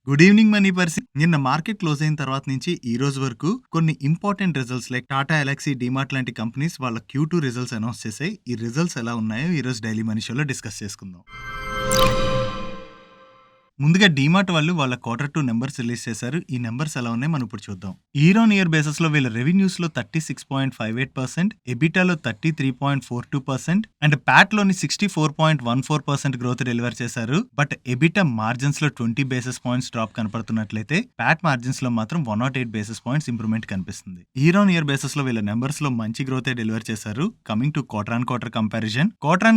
Good evening money person. నిన్న market close అయిన తర్వాత నుంచి ఈ రోజు వరకు కొన్ని important results like Tata ఎలక్సీ, DMart లాంటి కంపెనీస్ వాళ్ళ Q2 రిజల్ట్స్ అనౌన్స్ చేశాయి. ఈ రిజల్ట్స్ ఎలా ఉన్నాయో ఈ రోజు డైలీ మనీ షోలో డిస్కస్ చేసుకుందాం. ముందుగా డీమార్ట్ వాళ్ళు వాళ్ళ Q2 నెంబర్స్ రిలీజ్ చేశారు. ఈ నెంబర్స్ ఎలా ఉన్నాయి మనం ఇప్పుడు చూద్దాం. ఇయర్ ఆన్ ఇయర్ బేసిస్ లో వీళ్ళ రెవెన్యూస్ లో 36.58%, ఎబిటాలో 33.42% అండ్ ప్యాట్ లోని 64.14% గ్రోత్ డెలివర్ చేశారు. బట్ ఎబిటా మార్జిన్స్ లో 20 బేసిస్ పాయింట్స్ డ్రాప్ కనపడుతున్నట్లయితే ప్యాట్ మార్జిన్స్ లో మాత్రం 108 బేసిస్ పాయింట్స్ ఇంప్రూవ్మెంట్ కనిపిస్తుంది. ఇయర్ ఆన్ ఇయర్ బేసిస్ లో వీళ్ళ నెంబర్స్ లో మంచి గ్రోత్ డెలివర్ చేశారు. Coming to quarter on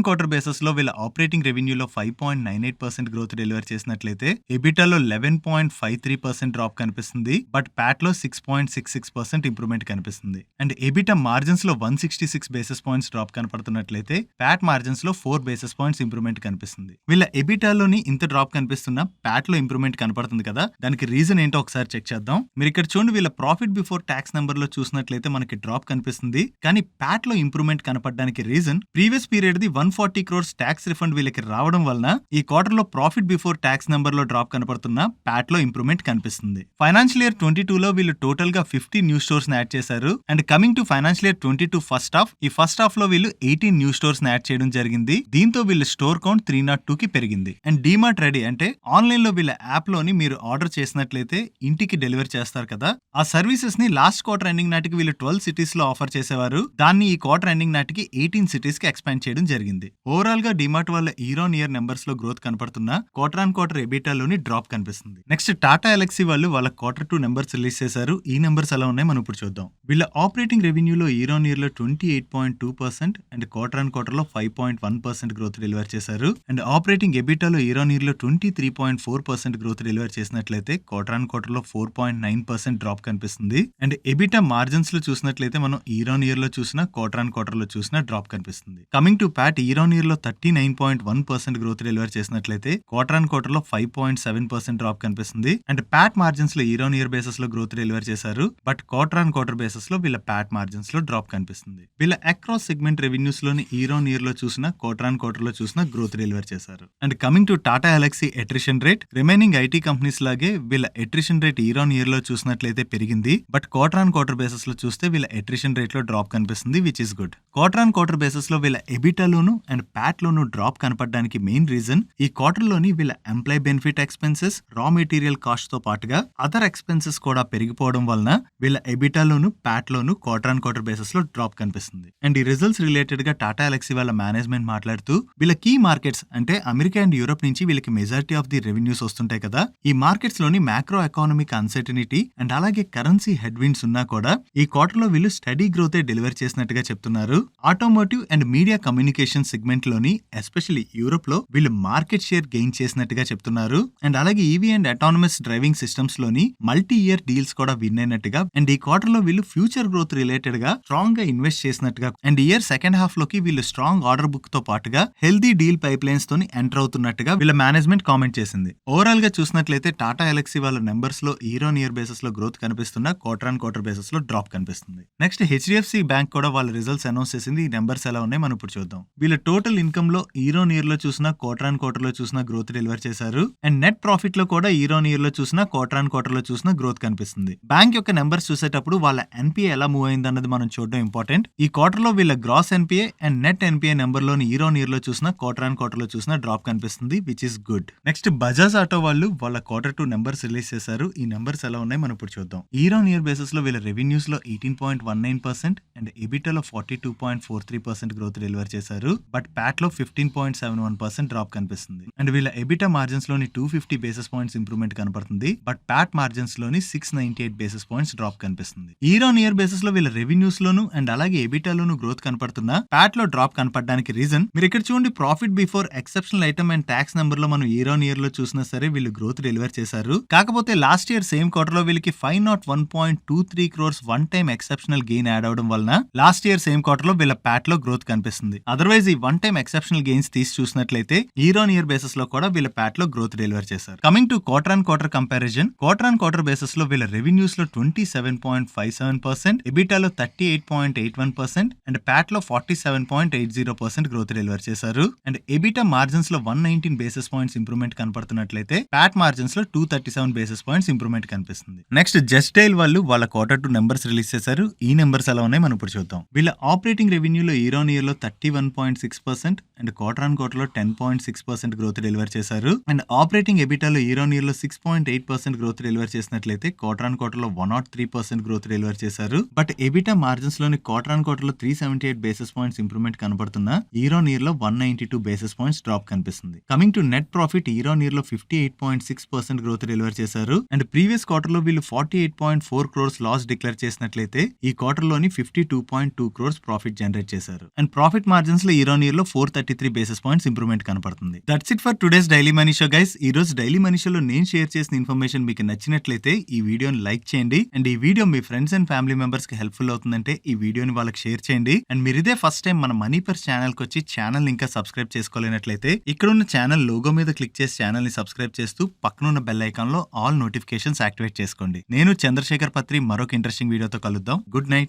quarter basis లో వీళ్ళ ఆపరేటింగ్ రెవెన్యూలో 5.98% గ్రోత్ డెలివర్ చేసినట్లయితే ఎబిటాలో 11.53% డ్రాప్ కనిపిస్తుంది. బట్ ప్యాట్ లో 6.66% ఇంప్రూవ్మెంట్ కనిపిస్తుంది. అండ్ ఎబిటా మార్జిన్స్ లో 166 బేసిస్ పాయింట్స్ డ్రాప్ కనపడుతున్నట్లయితే ప్యాట్ మార్జిన్స్ లో 4 బేసిస్ పాయింట్స్ ఇంప్రూవ్మెంట్ కనిపిస్తుంది. వీళ్ళ ఎబిటాలోని ఇంత డ్రాప్ కనిపిస్తున్నా ప్యాట్ లో ఇంప్రూవ్మెంట్ కనపడుతుంది కదా, దానికి రీజన్ ఏంటో ఒకసారి చెక్ చేద్దాం. మీరు ఇక్కడ చూడండి, వీళ్ళ ప్రాఫిట్ బిఫోర్ ట్యాక్స్ నెంబర్ లో చూసినట్లయితే మనకి డ్రాప్ కనిపిస్తుంది. కానీ ప్యాట్ లో ఇంప్రూవ్మెంట్ కనపడడానికి reason previous period the 140 crores tax refund వీళ్ళకి రావడం వలన ఈ క్వార్టర్ లో ప్రాఫిట్ బిఫోర్ ట్యాక్స్ నెంబర్ లో డ్రాప్ కనపడుతున్న ప్యాట్ లో ఇంప్రూవ్మెంట్ కనిపిస్తుంది. ఫైనాన్షియల్ ఇయర్ 22 లో వీళ్ళు టోటల్ గా 50 న్యూ స్టోర్స్ యాడ్ చేశారు. And coming to financial year 22 first half, ఈ ఫస్ట్ హాఫ్ లో వీళ్ళు 18 న్యూ స్టోర్స్ యాడ్ చేయడం జరిగింది. దీంతో వీళ్ళ స్టోర్ కౌంట్ 302 కి పెరిగింది. అండ్ డీమార్ట్ రెడీ అంటే ఆన్లైన్ లో వీళ్ళ యాప్ లోని మీరు ఆర్డర్ చేసినట్లయితే ఇంటికి డెలివరీ చేస్తారు కదా, ఆ సర్వీసెస్ ని లాస్ట్ క్వార్టర్ ఎండింగ్ నాటికి వీళ్ళు 12 సిటీస్ లో ఆఫర్ చేసేవారు. దాన్ని ఈ క్వార్టర్ ఎండింగ్ నాటికి 18 సిటీస్ కి ఎక్స్పాండ్ చేయడం జరిగింది. ఓవరాల్ గా డీమార్ట్ వాళ్ళ ఇయర్ ఆన్ ఇయర్ నెంబర్స్ లో గ్రోత్ కనపడుతున్న క్వార్టర్ ఆన్ క్వార్టర్ ఎబిటాలోని డ్రాప్ కనిపిస్తుంది. నెక్స్ట్ టాటా ఎలక్సీ వాళ్ళు వాళ్ళ Q2 నెంబర్స్ రిలీజ్ చేశారు. ఈ నెంబర్స్ ఎలా ఉన్నాయి మనం ఇప్పుడు చూద్దాం. వీళ్ళ ఆపరేటింగ్ రెవెన్యూలో ఇయర్ ఆన్ ఇయర్ లో 28.2% అండ్ క్వార్టర్ ఆన్ క్వార్టర్ లో 5.1% గ్రోత్ డెలివర్ చేశారు. అండ్ ఆపరేటింగ్ ఎబిటాలో ఇయర్ ఆన్ ఇయర్ లో 23.4% గ్రోత్ డెలివర్ చేసినట్లయితే క్వార్టర్ ఆన్ క్వార్టర్ లో 4.9% డ్రాప్ కనిపిస్తుంది. అండ్ ఎబిటా మార్జిన్స్ లో చూసినట్లయితే మనం ఇయర్ ఆన్ ఇయర్ లో చూసినా క్వార్టర్ ఆన్ క్వార్టర్ లో చూసినా డ్రాప్ కనిపిస్తుంది. Coming to Pat, year on year లో 39.1% గ్రోత్ డెలివర్ చేసినట్లయితే క్వార్టర్ ఆన్ క్వార్టర్ లో 5.7% డ్రాప్ కనిపిస్తుంది. అండ్ ప్యాట్ మార్జిన్స్ లో ఇయర్ ఆన్ ఇయర్ బేసిస్ లో గ్రోత్ డెలివర్ చేశారు. But quarter on quarter basis లో వీళ్ళ ప్యాట్ మార్జిన్స్ లో డ్రాప్ కనిపిస్తుంది. వీళ్ళ అక్రాస్ సెగ్మెంట్ రెవెన్యూస్ లోని ఇయర్ ఆన్ ఇయర్ లో చూసిన క్వార్టర్ ఆన్ క్వార్టర్ లో చూసిన గ్రోత్ డెలివర్ చేశారు. And coming to Tata ఎలక్సీ attrition rate, remaining IT companies లాగే వీళ్ళ attrition rate year on year లో చూసినట్లయితే పెరిగింది. But quarter on quarter basis లో చూస్తే వీళ్ళ అట్రిషన్ రేట్ లో డ్రాప్ కనిపిస్తుంది, which is good. Quarter on quarter basis లో వీళ్ళ ఎబిటాలోను అండ్ ప్యాట్ లోను డ్రాప్ కనపడడానికి మెయిన్ రీజన్ ఈ క్వార్టర్ లోని వీళ్ళ employee benefit expenses, raw material cost తో పాటుగా అదర్ ఎక్స్పెన్సెస్ కూడా పెరిగిపోవడం వలన వీళ్ళ ఎబిటాలోను ప్యాట్ లోను క్వార్టర్ ఆన్ క్వార్టర్ బేసిస్ లో డ్రాప్ కనిపిస్తుంది. అండ్ ఈ రిజల్ట్స్ రిలేటెడ్ గా టాటా ఎలక్సీ వాళ్ళ మేనేజ్మెంట్ మాట్లాడుతూ వీళ్ళ కీ మార్కెట్స్ అంటే అమెరికా అండ్ యూరోప్ నుంచి వీళ్ళకి మెజారిటీ ఆఫ్ ది రెవెన్యూస్ వస్తుంటాయి కదా, ఈ మార్కెట్స్ లోని మ్యాక్రో ఎకానమిక్ అన్సర్టనిటీ అండ్ అలాగే కరెన్సీ హెడ్ విండ్స్ ఉన్నా కూడా ఈ క్వార్టర్ లో వీళ్ళు స్టడీ గ్రోత్ డెలివర్ చేసినట్టుగా చెప్తున్నారు. Automotive and media communication segment లోని ఎస్పెషల్లీ యూరోప్ లో వీళ్ళు మార్కెట్ షేర్ గెయిన్ చేసినట్టుగా చెప్తున్నారు. అండ్ అలాగే EV and autonomous driving systems లోని మల్టీ ఇయర్ డీల్స్ కూడా విన్ అయినట్టుగా అండ్ ఈ క్వార్టర్ లో వీళ్ళు ఫ్యూచర్ గ్రోత్ రిలేటెడ్ గా స్ట్రాంగ్ గా ఇన్వెస్ట్ చేసినట్టుగా అండ్ ఇయర్ సెకండ్ హాఫ్ లోకి వీళ్ళు స్ట్రాంగ్ ఆర్డర్ బుక్ తో పాటుగా హెల్దీ డీల్ పైప్ లైన్స్ తోని ఎంటర్ అవుతున్నట్టుగా వీళ్ళ మేనేజ్మెంట్ కామెంట్ చేసింది. ఓవరాల్ గా చూసినట్లయితే టాటా ఎలక్సీ వాళ్ళ నెంబర్స్ లో ఇయర్ ఆన్ ఇయర్ బేసిస్ లో గ్రోత్ కనిపిస్తున్న క్వార్టర్ ఆన్ క్వార్టర్ బేసిస్ లో డ్రాప్ కనిపిస్తుంది. నెక్స్ట్ హెచ్డిఎఫ్సి బ్యాంక్ కూడా వాళ్ళ రిజల్ట్స్ అనౌన్స్ చేసింది. ఈ నెంబర్స్ ఎలా ఉన్నాయి మనం ఇప్పుడు చూద్దాం. వీళ్ళ టోటల్ ఇన్కమ్ లో ఇయర్ ఆన్ ఇయర్ లో చూసిన క్వార్టర్ ఆన్ క్వార్టర్ లో చూసిన గ్రోత్ డెలివర్ చేశారు. అండ్ నెట్ ప్రాఫిట్ లో కూడా ఇయర్ ఆన్ ఇయర్ లో చూసిన క్వార్టర్ ఆన్ క్వార్టర్ లో చూసిన గ్రోత్ కనిపిస్తుంది. బ్యాంక్ యొక్క నెంబర్స్ చూసేటప్పుడు వాళ్ళ ఎన్పిఏ ఎలా మూవ్ అయింది అన్నది మనం చూడడం ఇంపార్టెంట్. ఈ క్వార్టర్ లో వీళ్ళ gross NPA and net NPA number లోని ఇయర్ ఆన్ ఇయర్ లో చూసిన క్వార్టర్ ఆన్ క్వార్టర్ లో చూసిన డ్రాప్ కనిపిస్తుంది, which is good. Next Bajaj auto వాళ్ళు వాళ్ళ Q2 నెంబర్స్ రిలీజ్ చేశారు. ఈ నెంబర్స్ ఎలా ఉన్నాయి మనం ఇప్పుడు చూద్దాం. ఇయర్ ఆన్ ఇయర్ బేసిస్ లో వీళ్ళ రెవెన్యూస్ లో 18.19% అండ్ ఎబిటాలో 42.43% గ్రోత్ డెలివర్ చేశారు. బట్ ప్యాట్ లో 15.71% డ్రాప్ కనిపిస్తుంది. అండ్ వీళ్ళ ఎబిటా మార్జిన్స్ లోని 250 బేసిస్ పాయింట్స్ ఇంప్రూవ్మెంట్ కనపడుతుంది. బట్ ప్యాట్ మార్జిన్స్ లోని 698 బేసిస్ పాయింట్స్ డ్రాప్ కనిపిస్తుంది. ఇయర్ ఆన్ ఇయర్ బేసిస్ లో వీళ్ళ రెవెన్యూస్ లోను అండ్ అలాగే ఎబిటాలోను గ్రోత్ కనపడుతున్న ప్యాట్ లో డ్రాప్ కనపడడానికి రీజన్ మీరు ఇక్కడ చూడండి, profit before exceptional item and tax number లో మనం ఇయర్ ఆన్ ఇయర్ లో చూసినా సరే వీళ్ళు గ్రోత్ డెలివర్ చేశారు. కాకపోతే లాస్ట్ ఇయర్ సేమ్ క్వార్టర్ లో వీళ్ళకి 501.23 crores one time exceptional gain add అవడం వలన లాస్ట్ ఇయర్ సేమ్ క్వార్టర్ లో వీళ్ళ ప్యాట్ లో గ్రోత్ కనిపిస్తుంది. అదర్వైజ్ ఈ వన్ టైమ్ ఎక్సెప్షనల్ గెయిన్స్ తీసి చూసినట్లయితే ఇయర్ ఆన్ ఇయర్ బేసిస్ లో కూడా వీళ్ళ ప్యాట్ లో గ్రోత్ గ్రోత్ డెలివర్ చేశారు. Coming to quarter on quarter basis లో వీళ్ళ రెవెన్యూస్ లో 27.57%, ఎబిటాలో 38.81% అండ్ ప్యాట్ లో 47.80% గ్రోత్ డెలివర్ చేశారు. అండ్ ఎబిటా మార్జిన్స్ లో 119 బేసిస్ పాయింట్స్ ఇంప్రూవ్మెంట్ కనపడుతున్నట్లయితే ప్యాట్ మార్జిన్స్ లో 237 బేసిస్ పాయింట్స్ ఇంప్రూవ్మెంట్ కనిపిస్తుంది. నెక్స్ట్ జస్ట్ డైల్ వాళ్ళు వాళ్ళ Q2 నెంబర్స్ రిలీజ్ చేశారు. ఈ నెంబర్స్ ఎలా ఉన్నాయి మనం ఇప్పుడు చూద్దాం. వీళ్ళ ఆపరేటింగ్ రెవెన్యూలో ఇయర్ ఆన్ ఇయర్ లో 31.6% అండ్ క్వార్టర్ ఆన్ క్వార్టర్ లో 10.6% గ్రోత్ డెలివర్ చేశారు. అండ్ ఆపరేటింగ్ ఎబిటాలో ఇయర్ ఆన్ ఇయర్ లో 6.8% గ్రోత్ డెలివర్ చేసినట్లయితే క్వార్టర్ ఆన్ క్వార్టర్ లో 103% గ్రోత్ డెలివర్ చేశారు. బట్ ఎబిటా మార్జిన్స్ లోని క్వార్టర్ ఆన్ క్వార్టర్ లో 378 బేసిస్ పాయింట్స్ ఇంప్రూవ్మెంట్ కనబడుతున్నా ఇయర్ ఆన్ ఇయర్ లో 192 బేసిస్ పాయింట్స్ డ్రాప్ కనిపిస్తుంది. Coming to net profit year on year లో 58.6% గ్రోత్ డెలివర్ చేశారు. అండ్ ప్రీవియస్ క్వార్టర్ లో వీళ్ళు 48.4 crores లాస్ డిక్లేర్ చేసినట్లయితే ఈ క్వార్టర్ లోని 52.2 crores ప్రాఫిట్ జనరేట్ చేశారు. అండ్ ప్రాఫిట్ మార్జిన్స్ లో ఇయర్ ఆన్ ఇయర్ లో 433 బేసిస్ పాయింట్స్ ఇంప్రూవ్మెంట్ కనపడుతుంది. That's it for today's daily money show guys. ఈ రోజు డైలీ మనీ షోలో నేను షేర్ చేసిన ఇన్ఫర్మేషన్ మీకు నచ్చినట్లయితే ఈ వీడియోని లైక్ చేయండి. అండ్ ఈ video me friends and family members కి హెల్ప్ఫుల్ అవుతుందంటే ఈ వీడియోని వాళ్ళకి షేర్ చేయండి. అండ్ మీరు ఇదే ఫస్ట్ టైం మన మనీ పర్స్ ఛానల్ కి వచ్చి ఛానల్ ఇంకా సబ్స్క్రైబ్ చేసుకోలేనట్లయితే ఇక్కడ ఉన్న ఛానల్ లోగో మీద క్లిక్ చేసి ఛానల్ ని సబ్స్క్రైబ్ చేస్తూ పక్కనున్న బెల్ ఐకాన్ లో ఆల్ నోటిఫికేషన్స్ యాక్టివేట్ చేసుకోండి. నేను చంద్రశేఖర్ పత్రి మరొక ఇంట్రెస్టింగ్ వీడియోతో కలుద్దాం. Good night.